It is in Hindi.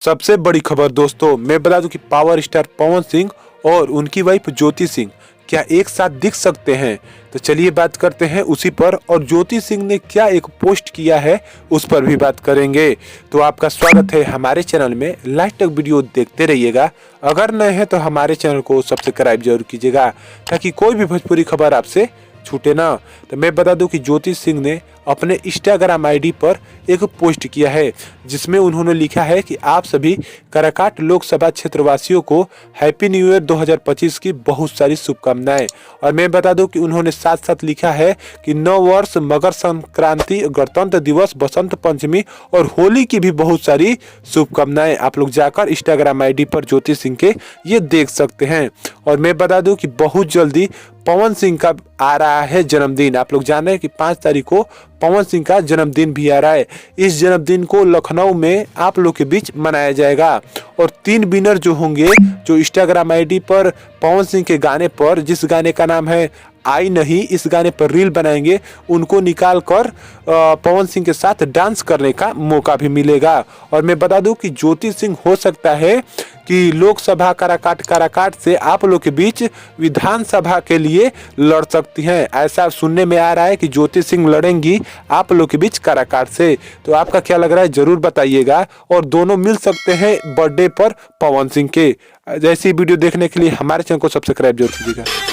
सबसे बड़ी खबर दोस्तों, मैं बता दूं कि पावर स्टार पवन सिंह और उनकी वाइफ ज्योति सिंह क्या एक साथ दिख सकते हैं। तो चलिए बात करते हैं उसी पर, और ज्योति सिंह ने क्या एक पोस्ट किया है उस पर भी बात करेंगे। तो आपका स्वागत है हमारे चैनल में, लास्ट तक वीडियो देखते रहिएगा। अगर नए हैं तो हमारे चैनल को सब्सक्राइब जरूर कीजिएगा ताकि कोई भी भोजपुरी खबर आपसे छूटे ना। तो मैं बता दूं कि ज्योति सिंह ने अपने इंस्टाग्राम आईडी पर एक पोस्ट किया है जिसमें उन्होंने लिखा है कि आप सभी काराकाट लोकसभा क्षेत्र वासियों को हैप्पी न्यू ईयर 2025 की बहुत सारी शुभकामनाएं। और मैं बता दूं कि उन्होंने साथ साथ लिखा है कि नव वर्ष, मकर संक्रांति, गणतंत्र दिवस, बसंत पंचमी और होली की भी बहुत सारी शुभकामनाएं। आप लोग जाकर इंस्टाग्राम आईडी पर ज्योति सिंह के ये देख सकते हैं। और मैं बता दूं कि बहुत जल्दी पवन सिंह का आ रहा है जन्मदिन। आप लोग जान रहे हैं कि 5 तारीख को पवन सिंह का जन्मदिन भी आ रहा है। इस जन्मदिन को लखनऊ में आप लोग के बीच मनाया जाएगा और 3 विनर जो होंगे, जो इंस्टाग्राम आईडी पर पवन सिंह के गाने पर, जिस गाने का नाम है आई नहीं, इस गाने पर रील बनाएंगे, उनको निकाल कर पवन सिंह के साथ डांस करने का मौका भी मिलेगा। और मैं बता दूं कि ज्योति सिंह हो सकता है कि लोकसभा काराकाट से आप लोग के बीच विधानसभा के लिए लड़ सकती हैं। ऐसा सुनने में आ रहा है कि ज्योति सिंह लड़ेंगी आप लोग के बीच काराकाट से। तो आपका क्या लग रहा है जरूर बताइएगा। और दोनों मिल सकते हैं बर्थडे पर पवन सिंह के। जैसी वीडियो देखने के लिए हमारे चैनल को सब्सक्राइब जरूर कीजिएगा।